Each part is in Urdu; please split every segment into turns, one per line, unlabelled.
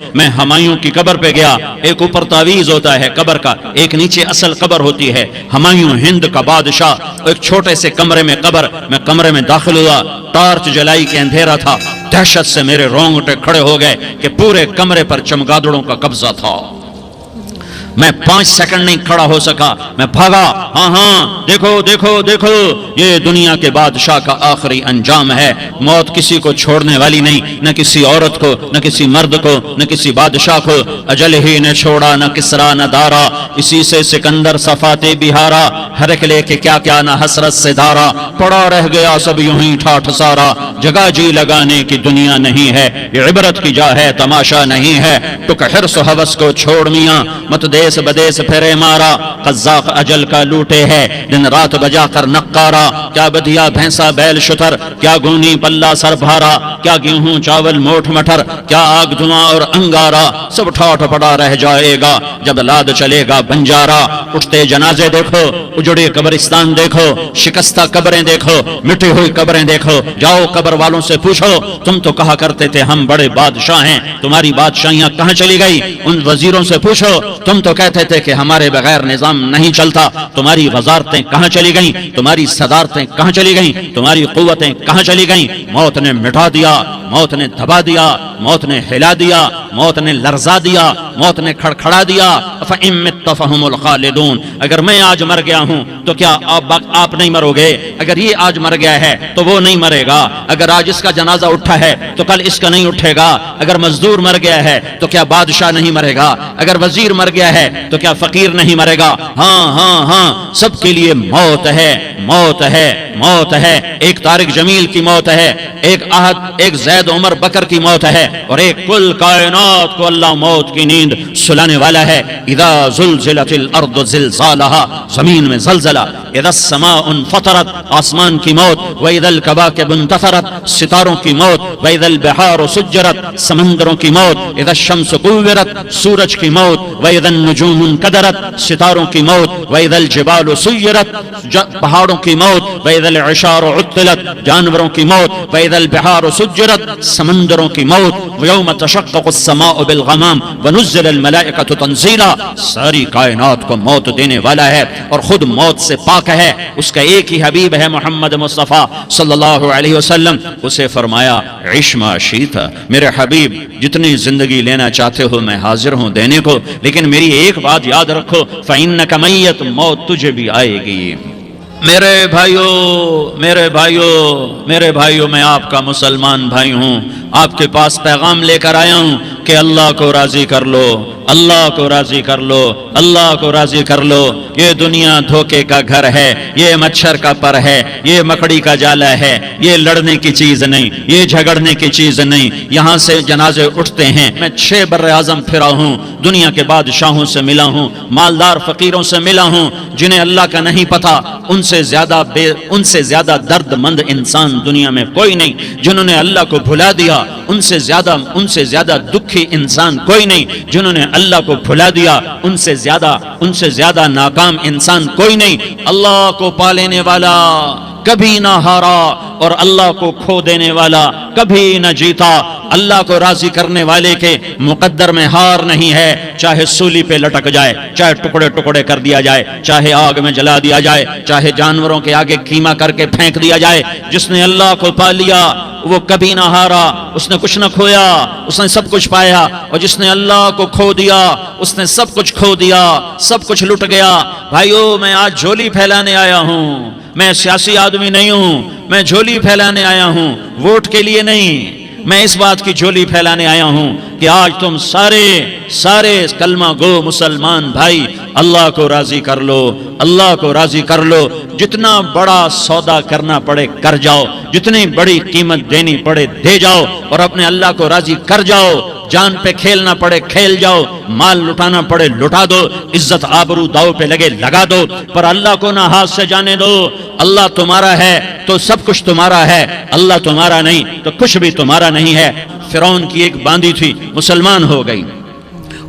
میں ہمایوں کی قبر پہ گیا، ایک اوپر تعویذ ہوتا ہے قبر کا، ایک نیچے اصل قبر ہوتی ہے۔ ہمایوں ہند کا بادشاہ، ایک چھوٹے سے کمرے میں قبر، میں کمرے میں داخل ہوا، ٹارچ جلائی کے اندھیرا تھا، دہشت سے میرے رونگٹے کھڑے ہو گئے کہ پورے کمرے پر چمگادڑوں کا قبضہ تھا۔ میں 5 سیکنڈ نہیں کھڑا ہو سکا، میں بھاگا، ہاں دیکھو دیکھو دیکھو، یہ دنیا کے بادشاہ کا آخری انجام ہے۔ موت کسی کو چھوڑنے والی نہیں، نہ کسی عورت کو، نہ کسی مرد کو، نہ کسی بادشاہ کو۔ اجل ہی نے چھوڑا نہ کسرا نہ دارا، اسی سے سکندر صفاتے بہارا، ہر ایک لے کے کیا کیا نہ حسرت سے دارا، پڑا رہ گیا سب یوں ہی ٹھاٹھ سارا، جگہ جی لگانے کی دنیا نہیں ہے، یہ عبرت کی جا ہے تماشا نہیں ہے۔ ٹک حرص و ہوس کو چھوڑ میاں، مت دیس بدیس پھرے مارا، قذاق اجل کا لوٹے ہے، دن رات بجا کر نقارا، کیا بدیا بھینسا بیل شتر، کیا گونی پلہ سر بھارا، کیا گیہوں چاول موٹھ مٹر، کیا آگ دھواں اور انگارا، سب ٹھاٹھ پڑا رہ جائے گا جب لاد چلے گا بنجارا۔ اٹھتے جنازے دیکھو، اجڑے قبرستان دیکھو، شکستہ قبریں دیکھو، مٹی ہوئی قبریں دیکھو، جاؤ قبر والوں سے پوچھو، تم تو کہا کرتے تھے ہم بڑے بادشاہ ہیں، تمہاری بادشاہیاں کہاں چلی گئی؟ ان وزیروں سے پوچھو، تم تو کہتے تھے کہ ہمارے بغیر نظام نہیں چلتا، تمہاری وزارتیں کہاں چلی گئیں؟ تمہاری صدارتیں کہاں چلی گئیں؟ تمہاری قوتیں کہاں چلی گئیں؟ موت نے مٹا دیا، موت نے دبا دیا، موت نے ہلا دیا، موت نے لرزا دیا، موت نے کھڑکھڑا دیا۔ فَإِن مِتَّ فَهُمُ الْخَالِدُونَ، اگر میں آج مر گیا ہوں تو کیا آپ نہیں مرو گے؟ اگر یہ آج مر گیا ہے تو وہ نہیں مرے گا، اگر آج اس کا جنازہ اٹھا ہے تو کل اس کا نہیں اٹھے گا، اگر مزدور مر گیا ہے تو کیا بادشاہ نہیں مرے گا، اگر وزیر مر گیا ہے تو کیا فقیر نہیں مرے گا؟ ہاں ہاں ہاں، سب کے لیے موت ہے، موت ہے، موت ہے۔ ایک طارق جمیل کی موت ہے، ایک زید عمر بکر کی موت ہے، اور ایک کل کائنات کو اللہ موت کی نیند سلانے والا ہے۔ اذا زلزلت الارض زلزالها، زمین میں زلزلہ، اذا السماء انفطرت، آسمان کی موت، واذا الكواكب انتثرت، ستاروں کی موت، واذا البحار سجرت، سمندروں کی موت، اذا الشمس كورت، سورج کی موت، واذا النجوم انكدرت، ستاروں کی موت، واذا الجبال سيرت، پہاڑوں کی موت، واذا العشار عطلت، جانوروں کی موت، واذا البحار سجرت، سمندروں کی موت، ويوم تشقق السماء بالغمام ونزل الملائكة تنزيلا، ساری کائنات کو موت دینے والا ہے اور خود موت سے پاک ہے۔ اس کا ایک ہی حبیب ہے محمد مصطفیٰ صلی اللہ علیہ وسلم، اسے فرمایا عش ما شئت، میرے حبیب جتنی زندگی لینا چاہتے ہو میں حاضر ہوں دینے کو، لیکن میری ایک بات یاد رکھو، فإنک میت، موت تجھے بھی آئے گی۔ میرے بھائیو، میرے بھائیو، میرے بھائیو، میں آپ کا مسلمان بھائی ہوں، آپ کے پاس پیغام لے کر آیا ہوں کہ اللہ کو راضی کر لو، اللہ کو راضی کر لو، اللہ کو راضی کر لو۔ یہ دنیا دھوکے کا گھر ہے، یہ مچھر کا پر ہے، یہ مکڑی کا جالا ہے، یہ لڑنے کی چیز نہیں، یہ جھگڑنے کی چیز نہیں۔ یہاں سے جنازے اٹھتے ہیں۔ میں 6 بر اعظم پھرا ہوں، دنیا کے بادشاہوں سے ملا ہوں، مالدار فقیروں سے ملا ہوں، جنہیں اللہ کا نہیں پتا، ان سے زیادہ درد مند انسان دنیا میں کوئی نہیں۔ جنہوں نے اللہ کو بھلا دیا، ان سے زیادہ دکھی انسان کوئی نہیں۔ جنہوں نے اللہ کو بھلا دیا، ان سے زیادہ ناکام انسان کوئی نہیں۔ اللہ کو پا لینے والا کبھی نہ ہارا، اور اللہ کو کھو دینے والا کبھی نہ جیتا۔ اللہ کو راضی کرنے والے کے مقدر میں ہار نہیں ہے، چاہے سولی پہ لٹک جائے، چاہے ٹکڑے ٹکڑے کر دیا جائے، چاہے آگ میں جلا دیا جائے، چاہے جانوروں کے آگے قیمہ کر کے پھینک دیا جائے۔ جس نے اللہ کو پا لیا وہ کبھی نہ ہارا، اس نے کچھ نہ کھویا، اس نے سب کچھ پایا، اور جس نے اللہ کو کھو دیا اس نے سب کچھ کھو دیا، سب کچھ لٹ گیا۔ بھائیو، میں آج جھولی پھیلانے آیا ہوں، میں سیاسی آدمی نہیں ہوں، میں جھولی پھیلانے آیا ہوں، ووٹ کے لیے نہیں۔ میں اس بات کی جھولی پھیلانے آیا ہوں کہ آج تم سارے کلمہ گو مسلمان بھائی اللہ کو راضی کر لو، اللہ کو راضی کر لو۔ جتنا بڑا سودا کرنا پڑے کر جاؤ، جتنی بڑی قیمت دینی پڑے دے جاؤ، اور اپنے اللہ کو راضی کر جاؤ۔ جان پہ کھیلنا پڑے کھیل جاؤ، مال لٹانا پڑے لٹا دو، عزت آبرو داؤ پہ لگے لگا دو، پر اللہ کو نہ ہاتھ سے جانے دو۔ اللہ تمہارا ہے تو سب کچھ تمہارا ہے، اللہ تمہارا نہیں تو کچھ بھی تمہارا نہیں ہے۔ فرعون کی ایک باندی تھی، مسلمان ہو گئی۔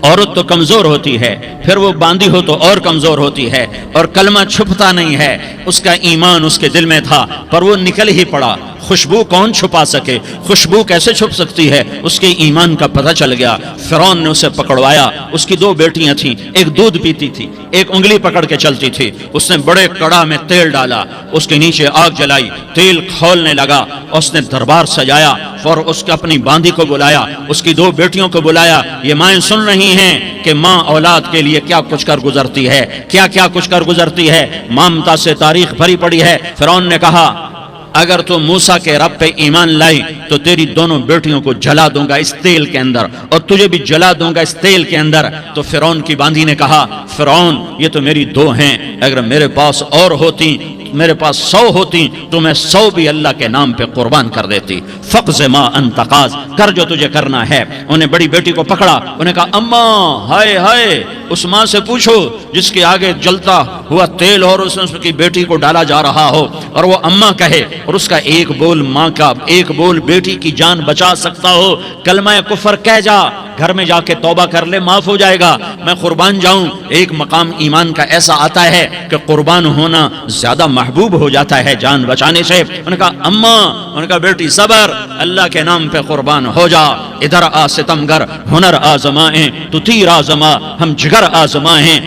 عورت تو کمزور ہوتی ہے، پھر وہ باندھی ہو تو اور کمزور ہوتی ہے، اور کلمہ چھپتا نہیں ہے۔ اس کا ایمان اس کے دل میں تھا، پر وہ نکل ہی پڑا۔ خوشبو کون چھپا سکے، خوشبو کیسے چھپ سکتی ہے؟ اس کے ایمان کا پتہ چل گیا۔ فرعون نے اسے پکڑوایا، اس کی 2 بیٹیاں تھیں، ایک دودھ پیتی تھی، ایک انگلی پکڑ کے چلتی تھی۔ اس نے بڑے کڑا میں تیل ڈالا، اس کے نیچے آگ جلائی، تیل کھولنے لگا، اس نے دربار سجایا اور اس کے اپنی باندی کو بلایا، اس کی 2 بیٹیوں کو بلایا۔ یہ مائیں سن رہی ہیں کہ ماں اولاد کے لیے کیا کچھ کر گزرتی ہے، کیا کیا کچھ کر گزرتی ہے، ممتا سے تاریخ بھری پڑی ہے۔ فرعون نے کہا اگر تو موسیٰ کے رب پہ ایمان لائی تو تیری دونوں بیٹیوں کو جلا دوں گا اس تیل کے اندر، اور تجھے بھی جلا دوں گا اس تیل کے اندر۔ تو فرعون کی باندی نے کہا فرعون یہ تو میری 2 ہیں، اگر میرے پاس اور ہوتی، میرے پاس 100 ہوتی تو میں 100 بھی اللہ کے نام پہ قربان کر دیتی۔ فقض ما انت قاض، کر جو تجھے کرنا ہے۔ انہیں بڑی بیٹی کو پکڑا، انہیں کہا اماں ہائے ہائے، اس ماں سے پوچھو جس کے آگے جلتا ہوا تیل اور اس کی بیٹی کو ڈالا جا رہا ہو اور وہ اماں کہے اور اس کا ایک بول ماں کا، ایک بول بیٹی کی جان بچا سکتا ہو، کلمہ کفر کہہ جا، گھر میں جا کے توبہ کر لے، معاف ہو جائے گا، میں قربان جاؤں۔ ایک مقام ایمان کا ایسا آتا ہے کہ قربان ہونا زیادہ محبوب ہو جاتا ہے جان بچانے سے۔ انہوں نے کہا اماں، انہوں نے کہا بیٹی صبر، اللہ کے نام پہ قربان ہو جا۔ ادھر آ ستمگر، ہنر آزمائیں تو تیر آزما، ہم جگر آزمائیں،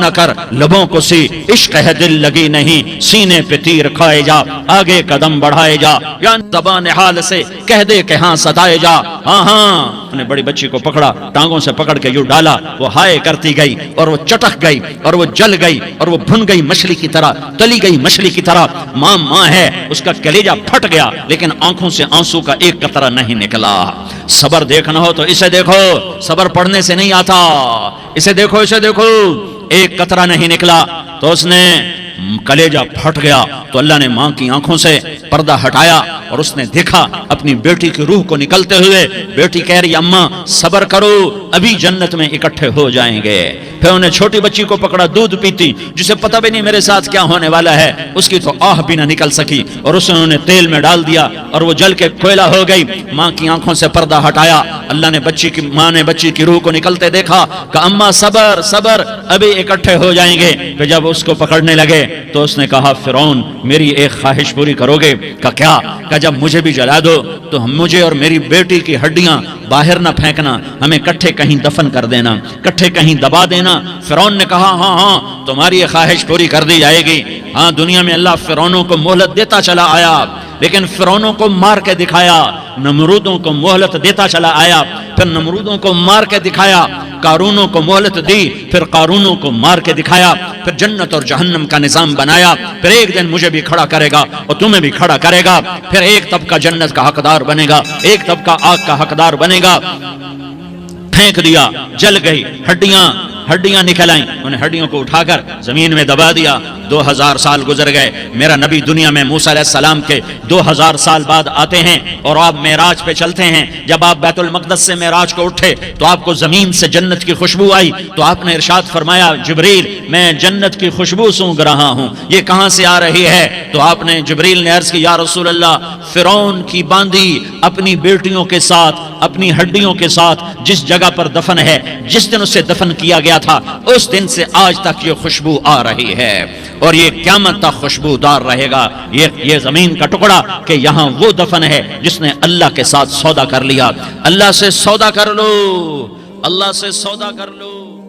نہ کر لبوں کو سی، عشق ہے دل لگی نہیں، سینے پہ تیر کھائے جا، آگے قدم بڑھائے جا، یا زبان حال سے کہہ دے کہ ہاں ستائے جا۔ ہاں ہاں، انہیں بڑی بچی کو پکڑا، ٹانگوں سے پکڑ کے یوں ڈالا، وہ ہائے کرتی گئی اور وہ چٹک گئی اور وہ جل گئی اور وہ بھن گئی مچھلی کی طرح، تلی گئی مچھلی کی طرح۔ ماں ماں ہے، اس کا کلیجہ پھٹ گیا لیکن آنکھوں سے آنسو کا ایک قطرہ نہیں نکلا۔ صبر دیکھنا ہو تو اسے دیکھو، صبر پڑھنے سے نہیں آتا، اسے دیکھو، اسے دیکھو، ایک قطرہ نہیں نکلا تو اس نے کلیجہ پھٹ گیا۔ تو اللہ نے ماں کی آنکھوں سے پردہ ہٹایا اور اس نے دیکھا اپنی بیٹی کی روح کو نکلتے ہوئے۔ بیٹی کہہ رہی اماں صبر کرو، ابھی جنت میں اکٹھے ہو جائیں گے۔ پھر انہیں چھوٹی بچی کو پکڑا، دودھ پیتی، جسے پتہ بھی نہیں میرے ساتھ کیا ہونے والا ہے، اس کی تو آہ بھی نہ نکل سکی، اور اس نے انہیں تیل میں ڈال دیا اور وہ جل کے کوئلہ ہو گئی۔ ماں کی آنکھوں سے پردہ ہٹایا، اللہ نے ماں نے بچی کی روح کو نکلتے دیکھا کہ اماں صبر صبر، ابھی اکٹھے ہو جائیں گے۔ پھر جب اس کو پکڑنے لگے تو اس نے کہا فرعون میری ایک خواہش پوری کرو گے؟ کہ کیا؟ کہ جب مجھے بھی جلا دو تو مجھے اور میری بیٹی کی ہڈیاں باہر نہ پھینکنا، ہمیں کٹھے کہیں دفن کر دینا، کٹھے کہیں دبا دینا۔ فرعون نے کہا ہاں ہاں تمہاری یہ خواہش پوری کر دی جائے گی۔ ہاں، دنیا میں اللہ فرعونوں کو مہلت دیتا چلا آیا، لیکن فرعونوں کو مار کے دکھایا، نمرودوں کو مہلت دیتا چلا آیا، پھر نمرودوں کو مار کے دکھایا، قارونوں کو مہلت دی، پھر قارونوں کو مار کے دکھایا، پھر جنت اور جہنم کا نظام بنایا، پھر ایک دن مجھے بھی کھڑا کرے گا اور تمہیں بھی کھڑا کرے گا، پھر ایک طبقہ جنت کا حقدار بنے گا، ایک طبقہ آگ کا حقدار بنے گا۔ پھینک دیا، جل گئی، ہڈیاں نکل آئیں، انہیں ہڈیوں کو اٹھا کر زمین میں دبا دیا۔ 2000 سال گزر گئے، میرا نبی دنیا میں موسیٰ علیہ السلام کے 2000 سال بعد آتے ہیں اور آپ معراج پہ چلتے ہیں۔ جب آپ بیت المقدس سے معراج کو اٹھے تو آپ کو زمین سے جنت کی خوشبو آئی، تو آپ نے ارشاد فرمایا جبریل میں جنت کی خوشبو سونگ رہا ہوں، یہ کہاں سے آ رہی ہے؟ تو آپ نے جبریل نے عرض کی یا رسول اللہ، فرعون کی باندی اپنی بیٹیوں کے ساتھ، اپنی ہڈیوں کے ساتھ جس جگہ پر دفن ہے، جس دن اسے دفن کیا گیا تھا، اس دن سے آج تک یہ خوشبو آ رہی ہے اور یہ قیامت تک خوشبودار رہے گا۔ یہ زمین کا ٹکڑا کہ یہاں وہ دفن ہے جس نے اللہ کے ساتھ سودا کر لیا۔ اللہ سے سودا کر لو، اللہ سے سودا کر لو۔